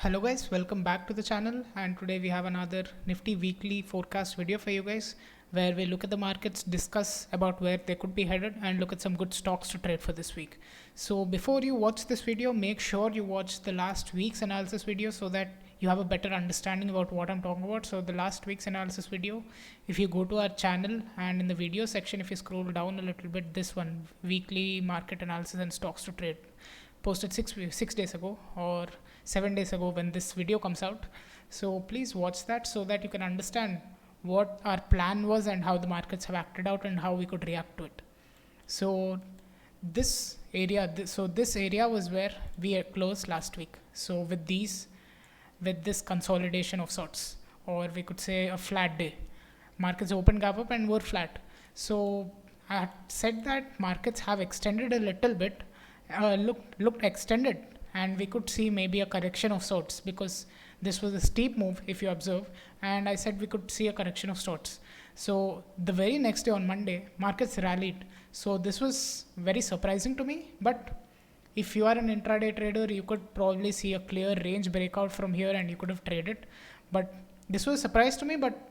Hello guys, welcome back to the channel, and today we have another Nifty weekly forecast video for you guys where we look at the markets, discuss about where they could be headed, and look at some good stocks to trade for this week. So before you watch this video, make sure you watch the last week's analysis video so that you have a better understanding about what I'm talking about. So the last week's analysis video, if you go to our channel and in the video section, if you scroll down a little bit, this one, weekly market analysis and stocks to trade, posted 6 days ago or 7 days ago when this video comes out. So please watch that so that you can understand what our plan was and how the markets have acted out and how we could react to it. So this area, this area was where we closed last week. So with this consolidation of sorts, or we could say a flat day, markets opened, gap up, and were flat. So I had said that markets have extended a little bit, looked extended, and we could see maybe a correction of sorts because this was a steep move if you observe, and I said we could see a correction of sorts. So the very next day on Monday, markets rallied. So this was very surprising to me, but if you are an intraday trader, you could probably see a clear range breakout from here and you could have traded. But this was a surprise to me, but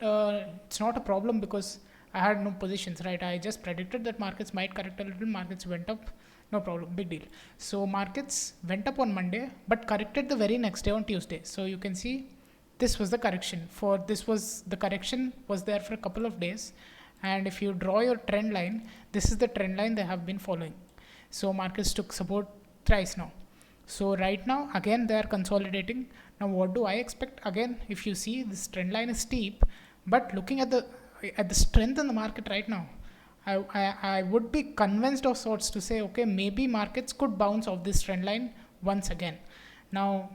it's not a problem because I had no positions, right? I just predicted that markets might correct a little, markets went up, no problem, big deal. So markets went up on Monday, but corrected the very next day on Tuesday. So you can see this was the correction. The correction was there for a couple of days. And if you draw your trend line, this is the trend line they have been following. So markets took support thrice now. So right now, again, they are consolidating. Now, what do I expect? Again, if you see this trend line is steep, but looking at the strength in the market right now, I would be convinced of sorts to say, okay, maybe markets could bounce off this trend line once again. Now,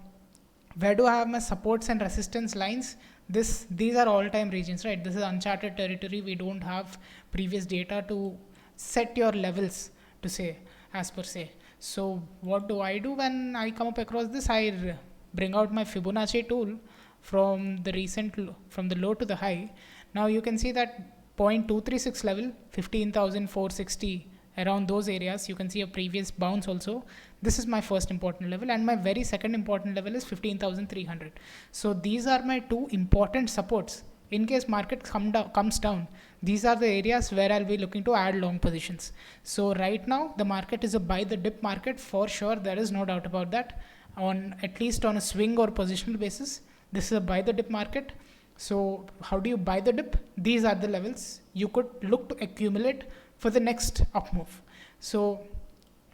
where do I have my supports and resistance lines? These are all-time regions, right? This is uncharted territory. We don't have previous data to set your levels to say, as per se. So what do I do when I come up across this? I bring out my Fibonacci tool from the low to the high. Now you can see that 0.236 level, 15,460, around those areas. You can see a previous bounce also. This is my first important level, and my very second important level is 15,300. So these are my two important supports. In case market comes down, these are the areas where I'll be looking to add long positions. So right now, the market is a buy the dip market for sure. There is no doubt about that. At least on a swing or positional basis, this is a buy the dip market. So how do you buy the dip? These are the levels you could look to accumulate for the next up move. So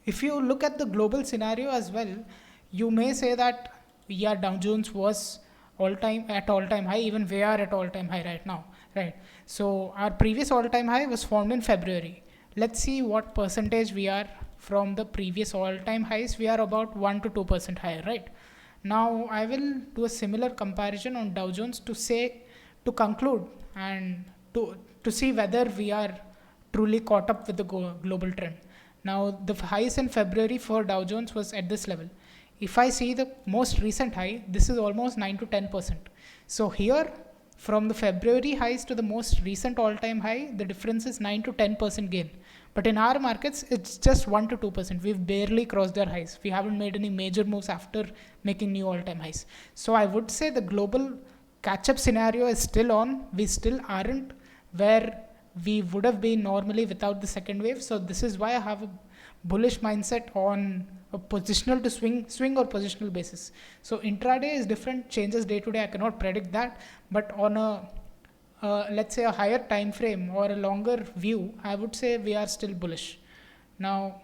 if you look at the global scenario as well, you may say that Dow Jones was all-time high. Even we are at all-time high right now, right? So our previous all-time high was formed in February. Let's see what percentage we are from the previous all-time highs. We are about 1 to 2% higher, right? Now I will do a similar comparison on Dow Jones to conclude and to see whether we are truly caught up with the global trend. Now the highs in February for Dow Jones was at this level. If I see the most recent high, this is almost 9 to 10%. So here, from the February highs to the most recent all-time high, the difference is 9 to 10% gain. But in our markets, it's just 1 to 2%. We've barely crossed their highs. We haven't made any major moves after making new all-time highs. So I would say the global catch-up scenario is still on. We still aren't where we would have been normally without the second wave. So this is why I have a bullish mindset on a positional to swing or positional basis. So intraday is different, changes day to day. I cannot predict that, but on a let's say a higher time frame or a longer view, I would say we are still bullish. Now,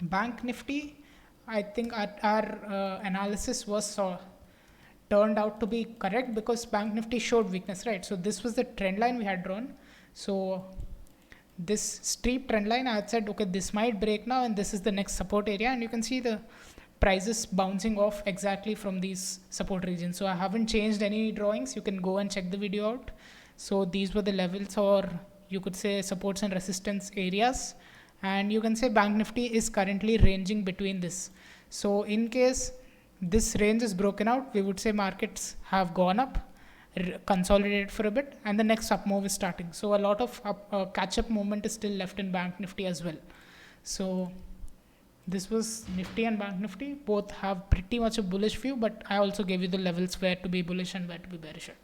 Bank Nifty, I think our analysis was turned out to be correct because Bank Nifty showed weakness, right? So this was the trend line we had drawn. So this steep trend line, I had said, okay, this might break now, and this is the next support area, and you can see the prices bouncing off exactly from these support regions. So I haven't changed any drawings. You can go and check the video out. So these were the levels, or you could say supports and resistance areas, and you can say Bank Nifty is currently ranging between this. So in case this range is broken out, we would say markets have gone up, consolidated for a bit, and the next up move is starting. So a lot of catch-up movement is still left in Bank Nifty as well. So This was Nifty and Bank Nifty. Both have pretty much a bullish view, but I also gave you the levels where to be bullish and where to be bearish at.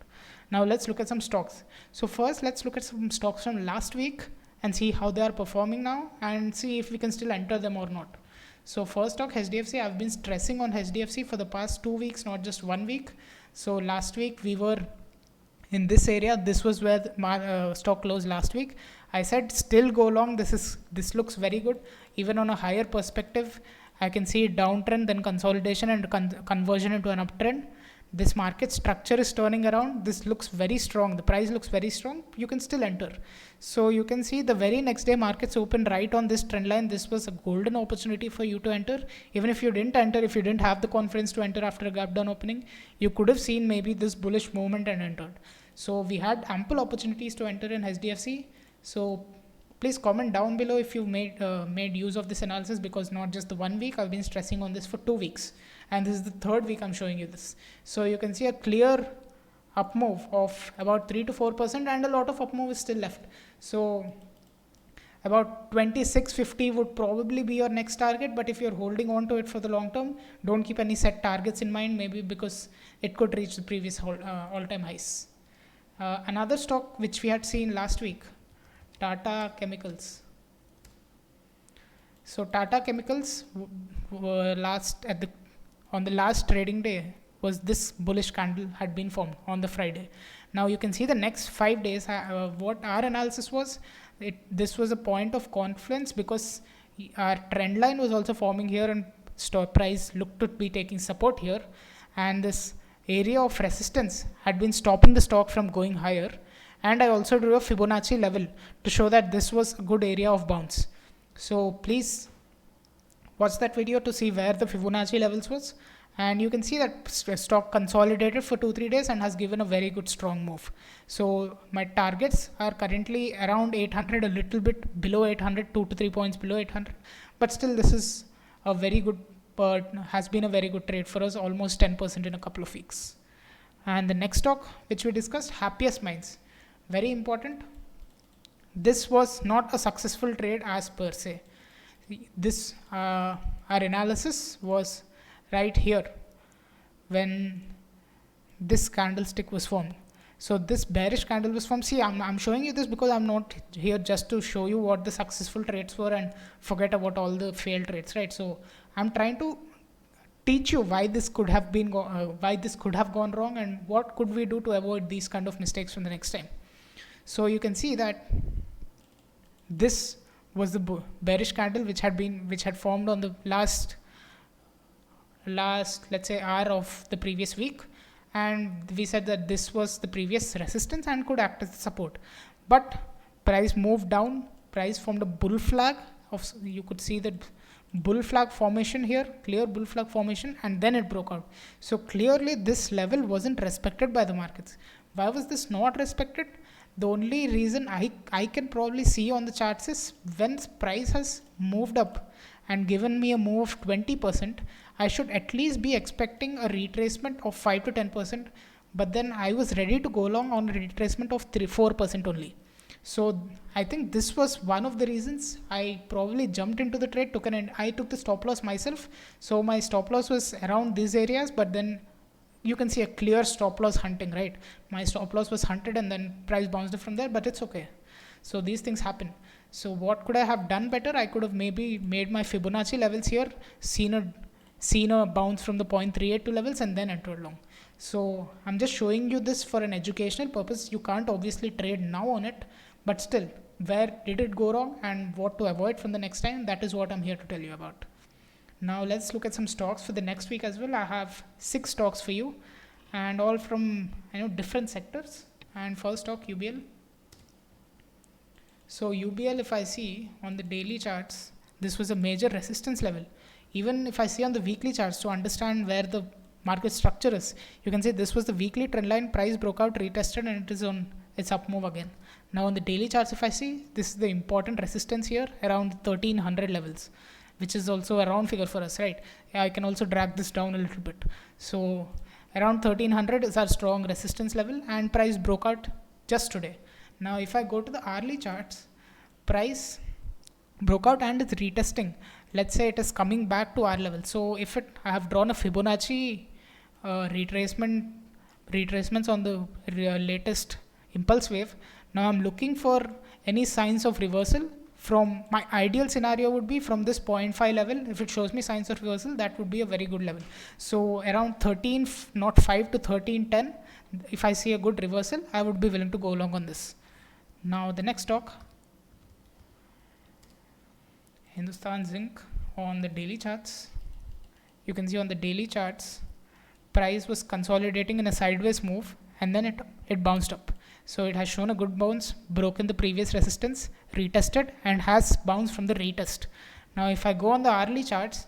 Now let's look at some stocks. So first, let's look at some stocks from last week and see how they are performing now and see if we can still enter them or not. So first stock, HDFC. I've been stressing on HDFC for the past 2 weeks, not just 1 week. So last week we were in this area. This was where my stock closed last week. I said still go long. This looks very good. Even on a higher perspective, I can see downtrend, then consolidation and conversion into an uptrend. This market structure is turning around. This looks very strong. The price looks very strong. You can still enter. So you can see the very next day markets open right on this trend line. This was a golden opportunity for you to enter. Even if you didn't enter, if you didn't have the confidence to enter after a gap down opening, you could have seen maybe this bullish movement and entered. So we had ample opportunities to enter in HDFC. So please comment down below if you made use of this analysis, because not just the 1 week, I've been stressing on this for 2 weeks. And this is the 3rd week I'm showing you this. So you can see a clear up move of about 3 to 4% and a lot of up move is still left. So about 2650 would probably be your next target, but if you're holding on to it for the long term, don't keep any set targets in mind, maybe because it could reach the previous all-time highs. Another stock which we had seen last week, Tata Chemicals. So Tata Chemicals were on the last trading day was this bullish candle had been formed on the Friday. Now you can see the next 5 days, what our analysis was, this was a point of confluence because our trend line was also forming here and stock price looked to be taking support here, and this area of resistance had been stopping the stock from going higher. And I also drew a Fibonacci level to show that this was a good area of bounce. So please watch that video to see where the Fibonacci levels was, and you can see that stock consolidated for 2-3 days and has given a very good strong move. So my targets are currently around 800, a little bit below 800, 2 to 3 points below 800, but still this is a very good, has been a very good trade for us, almost 10% in a couple of weeks. And the next stock which we discussed, Happiest Minds, very important. This was not a successful trade as per se. This our analysis was right here when this candlestick was formed. So this bearish candle was formed. See, I'm showing you this because I'm not here just to show you what the successful trades were and forget about all the failed trades, right? So I'm trying to teach you why this could have been why this could have gone wrong and what could we do to avoid these kind of mistakes from the next time. So you can see that this was the bearish candle which had formed on the last let's say hour of the previous week, and we said that this was the previous resistance and could act as support, but price moved down. Price formed a bull flag you could see the bull flag formation here, clear bull flag formation, and then it broke out. So clearly this level wasn't respected by the markets. Why was this not respected? The only reason I can probably see on the charts is when price has moved up and given me a move of 20%, I should at least be expecting a retracement of 5 to 10%, but then I was ready to go long on a retracement of 4% only. So I think this was one of the reasons I probably jumped into the trade, I took the stop loss myself. So my stop loss was around these areas, but then you can see a clear stop loss hunting, right? My stop loss was hunted and then price bounced from there, but it's okay. So these things happen. So what could I have done better? I could have maybe made my Fibonacci levels here, seen a bounce from the 0.382 levels and then entered long. So I'm just showing you this for an educational purpose. You can't obviously trade now on it, but still, where did it go wrong and what to avoid from the next time? That is what I'm here to tell you about. Now let's look at some stocks for the next week as well. I have 6 stocks for you and all from different sectors. And first stock, UBL. So UBL, if I see on the daily charts, this was a major resistance level. Even if I see on the weekly charts to understand where the market structure is, you can see this was the weekly trend line, price broke out, retested, and it is on its up move again. Now on the daily charts, if I see, this is the important resistance here around 1300 levels, which is also a round figure for us, right? I can also drag this down a little bit. So around 1300 is our strong resistance level, and price broke out just today. Now if I go to the hourly charts, price broke out and it's retesting let's say it is coming back to our level. So if I have drawn a Fibonacci retracements on the latest impulse wave. Now I'm looking for any signs of reversal. From my ideal scenario would be from this 0.5 level. If it shows me signs of reversal, that would be a very good level. So around 13, not 5 to 13.10. If I see a good reversal, I would be willing to go along on this. Now the next stock, Hindustan Zinc, on the daily charts. You can see on the daily charts, price was consolidating in a sideways move, and then it bounced up. So it has shown a good bounce, broken the previous resistance, retested, and has bounced from the retest. Now if I go on the hourly charts,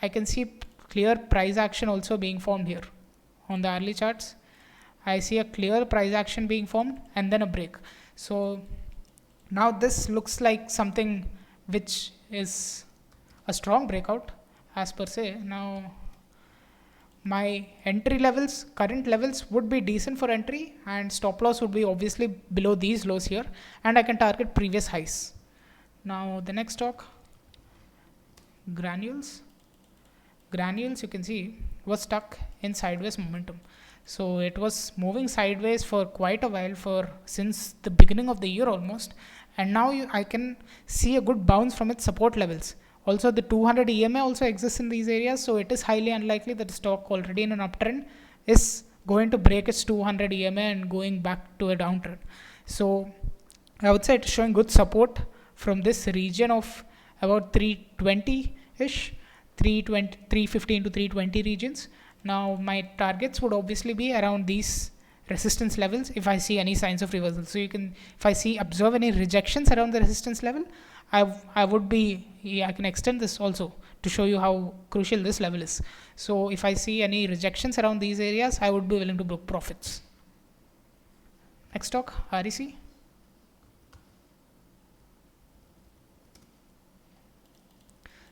I can see clear price action also being formed here. On the hourly charts, I see a clear price action being formed and then a break. So now this looks like something which is a strong breakout as per se. Now my entry levels, current levels would be decent for entry, and stop loss would be obviously below these lows here, and I can target previous highs. Now the next stock, Granules. Granules, you can see, was stuck in sideways momentum. So it was moving sideways for quite a while, for since the beginning of the year almost, and now I can see a good bounce from its support levels. Also, the 200 EMA also exists in these areas, so it is highly unlikely that the stock already in an uptrend is going to break its 200 EMA and going back to a downtrend. So I would say it's showing good support from this region of about 320-ish, 320, 315 to 320 regions. Now my targets would obviously be around these resistance levels if I see any signs of reversal. So you can, if I observe any rejections around the resistance level, I would be, I can extend this also to show you how crucial this level is. So if I see any rejections around these areas, I would be willing to book profits. Next stock, REC.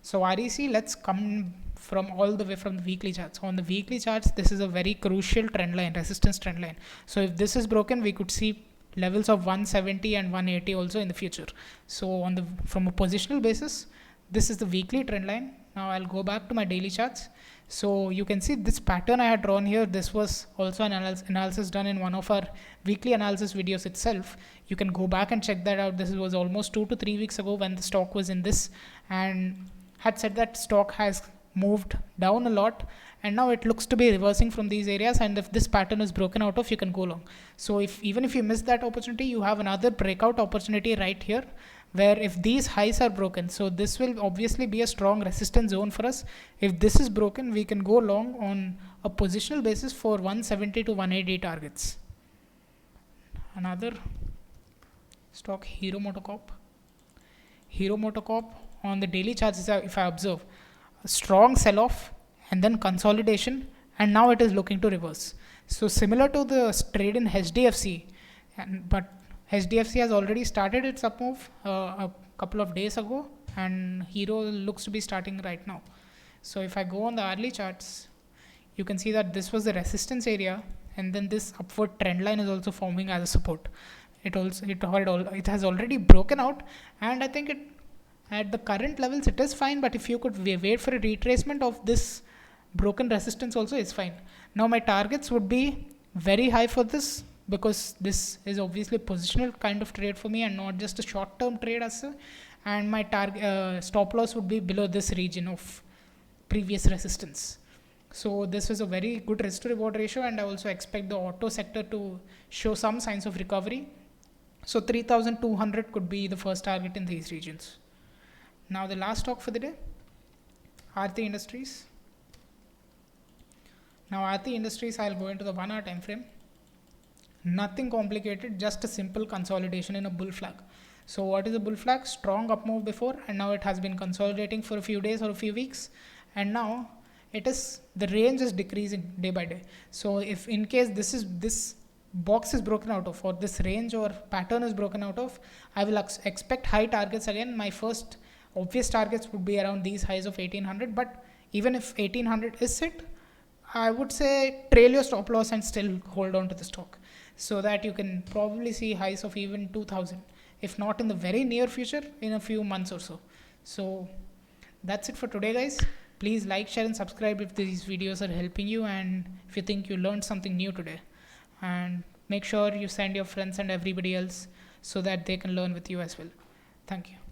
So REC, let's come from all the way from the weekly charts. On the weekly charts, this is a very crucial trend line, resistance trend line. So if this is broken, we could see levels of 170 and 180 also in the future. So on the from a positional basis, this is the weekly trend line. Now I'll go back to my daily charts. So you can see this pattern I had drawn here. This was also an analysis done in one of our weekly analysis videos itself. You can go back and check that out. This was almost 2 to 3 weeks ago when the stock was in this, and had said that stock has moved down a lot, and now it looks to be reversing from these areas, and if this pattern is broken out of, you can go long. So even if you miss that opportunity, you have another breakout opportunity right here, where if these highs are broken, so this will obviously be a strong resistance zone for us. If this is broken, we can go long on a positional basis for 170 to 180 targets. Another stock, Hero MotoCorp. Hero MotoCorp on the daily charts, if I observe, a strong sell-off and then consolidation, and now it is looking to reverse. So similar to the trade in HDFC, but HDFC has already started its up move a couple of days ago, and Hero looks to be starting right now. So if I go on the hourly charts, you can see that this was the resistance area, and then this upward trend line is also forming as a support. It has already broken out, and I think at the current levels it is fine, but if you could wait for a retracement of this broken resistance also, is fine. Now my targets would be very high for this, because this is obviously a positional kind of trade for me and not just a short term trade as such, and my target stop loss would be below this region of previous resistance. So this is a very good risk to reward ratio, and I also expect the auto sector to show some signs of recovery. So 3,200 could be the first target in these regions. Now the last stock for the day, Aarti Industries. Now Aarti Industries, I'll go into the 1 hour time frame. Nothing complicated, just a simple consolidation in a bull flag. So what is a bull flag? Strong up move before, and now it has been consolidating for a few days or a few weeks, and now the range is decreasing day by day. So if in case this box is broken out of, or this range or pattern is broken out of, I will expect high targets again. My first obvious targets would be around these highs of 1800, but even if 1800 is hit, I would say trail your stop loss and still hold on to the stock, so that you can probably see highs of even 2000, if not in the very near future, in a few months or so. So that's it for today, guys. Please like, share, and subscribe if these videos are helping you and if you think you learned something new today. And make sure you send your friends and everybody else so that they can learn with you as well. Thank you.